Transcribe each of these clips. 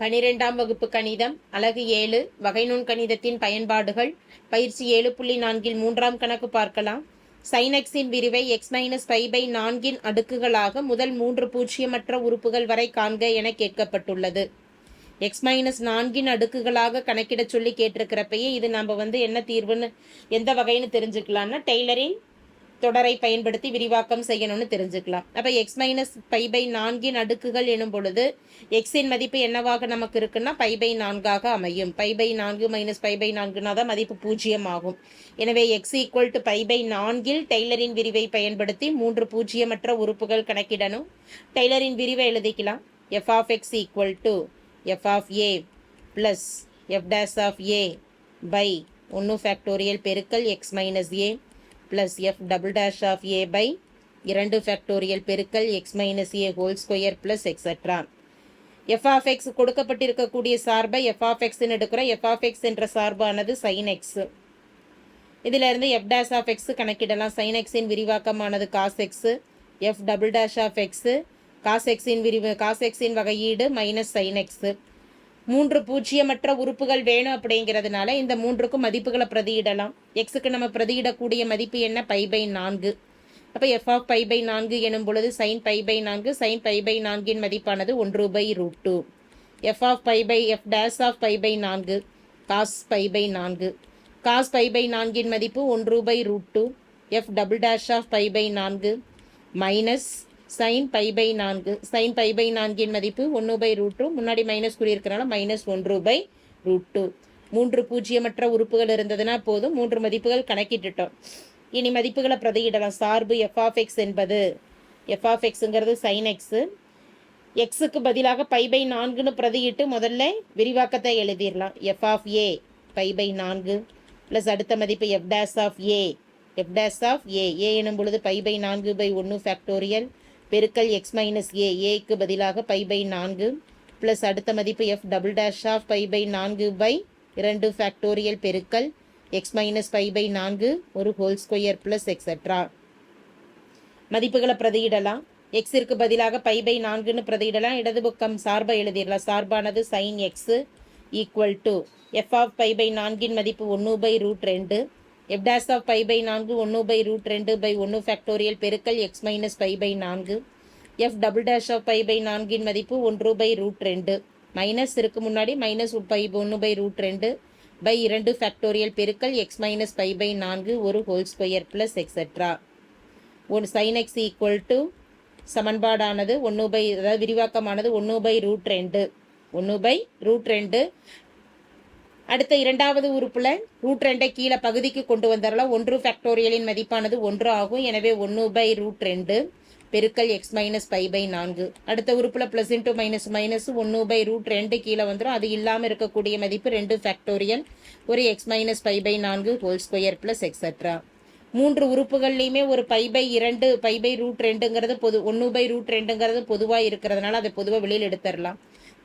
12ஆம் வகுப்பு கணிதம் அலகு 7 வகைநுண் கணிதத்தின் பயன்பாடுகள் பயிற்சி 7.4 மூன்றாம் கணக்கு பார்க்கலாம். sin x இன் விரிவை x-π/4 அடுக்குகளாக முதல் 3 பூஜ்ஜியமற்ற உறுப்புகள் வரை காண்க என கேட்கப்பட்டுள்ளது. x-4 அடுக்குகளாக கணக்கிட சொல்லி கேட்டிருக்கிறப்பயே இது நம்ம என்ன தீர்வுன்னு எந்த வகைன்னு தெரிஞ்சுக்கலாம்னா டெய்லரின் தொடரை பயன்படுத்தி விரிவாக்கம் செய்யணும்னு தெரிஞ்சுக்கலாம். அப்போ x-π/4 அடுக்குகள் எனும் பொழுது எக்ஸின் மதிப்பு என்னவாக நமக்கு இருக்குன்னா π/4 அமையும். π/4 - π/4 தான் மதிப்பு 0 ஆகும். எனவே x = π/4 டெய்லரின் விரிவை பயன்படுத்தி 3 பூஜ்ஜியமற்ற உறுப்புகள் கணக்கிடணும். டெய்லரின் விரிவை எழுதிக்கலாம். f(x) = f of a plus f'(a) பெருக்கல் x - a plus f" by 2 பெருக்கல் x - a whole square plus etc. f of x கொடுக்கப்பட்டிருக்கக்கூடிய சார்பை f of x எடுக்கிறோம். f of x என்ற சார்பானது sin x. இதிலிருந்து f' கணக்கிடலாம். sin x in விரிவாக்கமானது cos x. f" of x cos x இன் வகையீடு minus sin x. 3 பூஜ்ஜியமற்ற உறுப்புகள் வேணும் அப்படிங்கிறதுனால இந்த 3க்கும் மதிப்புகளை பிரதியிடலாம். எக்ஸுக்கு நம்ம பிரதியிடக்கூடிய மதிப்பு என்ன? π/4. அப்போ f of π/4 எனும் பொழுது sin π/4 sin π/4 மதிப்பானது 1/√2. f of π/4 cos π/4 cos π/4 மதிப்பு 1/√2. f" of π/4 minus sin π/4 sin π/4 மதிப்பு 1/√2. முன்னாடி மைனஸ் கூறியிருக்கிறனால -1/√2. 3 பூஜ்ஜியமற்ற உறுப்புகள் இருந்ததுன்னா போதும். 3 மதிப்புகள் கணக்கிட்டுட்டோம். இனி மதிப்புகளை பிரதியிடலாம். சார்பு f of x என்பது f of xங்கிறது sin x. எக்ஸுக்கு பதிலாக π/4ன்னு பிரதியிட்டு முதல்ல விரிவாக்கத்தை எழுதிடலாம். f of a π/4 ப்ளஸ் அடுத்த மதிப்பு f' of a எனும் பொழுது π/4/1 பெருக்கல் x - a க்கு பதிலாக π/4 ப்ளஸ் அடுத்த மதிப்பு f" of π/4/2 பெருக்கல் x - π/4 ஒரு ஹோல் ஸ்கொயர் ப்ளஸ் எக்ஸெட்ரா. மதிப்புகளை பிரதியிடலாம். எக்ஸிற்கு பதிலாக π/4ன்னு பிரதியிடலாம். இடது பக்கம் சார்பை எழுதிடலாம். சார்பானது sin x = f of π/4 மதிப்பு 1/√2 f' of π/4 1/√2/1 பெருக்கல் x - π/4 f" of π/4 மதிப்பு 1/√2 மைனஸ் இருக்கு முன்னாடி -1/√2/2 பெருக்கல் x - π/4 ஒரு whole square plus etcetera. sin x = சமன்பாடானது அதாவது விரிவாக்கமானது 1/√2 1/√2. அடுத்த இரண்டாவது உறுப்புல √2 கீழே பகுதிக்கு கொண்டு வந்துடலாம். 1 மதிப்பானது 1 ஆகும். எனவே 1/√2 பெருக்கல் x - π/4. அடுத்த உறுப்புல ப்ளஸ் இன்ட்டு மைனஸ் 1/√2 கீழே வந்துடும். அது இல்லாமல் இருக்கக்கூடிய மதிப்பு 2 ஒரு x - π/4 whole square plus etcetera. 3 உறுப்புகள்லையுமே ஒரு π/2ங்கிறது 1/√2ங்கிறது பொதுவாக இருக்கிறதுனால அதை பொதுவாக வெளியில் எடுத்துடலாம்.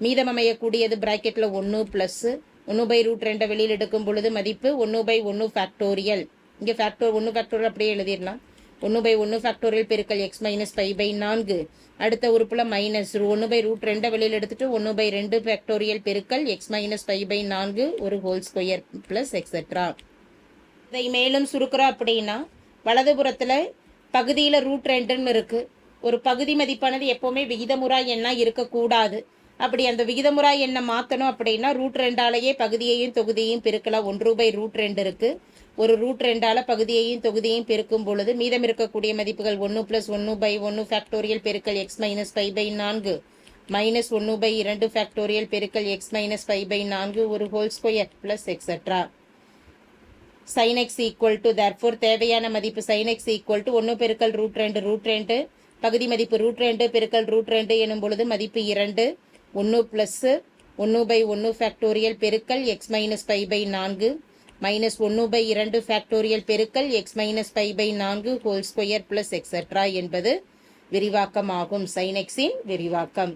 மீதம் அமையக்கூடியது பிராக்கெட்டில் 1 ப்ளஸ் 1/√2 வெளியில் எடுக்கும் பொழுது மதிப்பு 1/1 இங்கே 1 அப்படியே எழுதிடலாம். 1/1 பெருக்கல் x - π/4. அடுத்த உறுப்புல மைனஸ் 1/√2 வெளியில் எடுத்துட்டு 1/2 பெருக்கல் x - π/4 ஒரு ஹோல் ஸ்கொயர் ப்ளஸ் எக்ஸெட்ரா. இதை மேலும் சுருக்கிறோம் அப்படின்னா வலதுபுறத்துல பகுதியில் √2ன்னு இருக்கு. ஒரு பகுதி மதிப்பானது எப்போவுமே விகிதமுறா எண்ணா இருக்கக்கூடாது. அப்படி அந்த விகிதமுறா எண்ணை மாற்றணும் அப்படின்னா √2ஆலேயே பகுதியையும் தொகுதியையும் பெருக்கலாம். 1/√2 இருக்கு. ஒரு √2ஆல பகுதியையும் தொகுதியையும் பெருக்கும் பொழுது மீதம் இருக்கக்கூடிய மதிப்புகள் 1 + 1/1 பெருக்கல் x - π/4 மைனஸ் 1/2 பெருக்கல் x - π/4 ஒரு whole square plus etcetera. sin x = therefore தேவையான மதிப்பு sin x = 1 பெருக்கல் √2 பகுதி மதிப்பு √2 பெருக்கல் √2 எனும் பொழுது மதிப்பு 2 1 ப்ளஸ் 1/1 பெருக்கல் x - π/4 மைனஸ் 1/2 பெருக்கல் x - π/4 whole square plus etcetera என்பது விரிவாக்கமாகும். sin x இன் விரிவாக்கம்.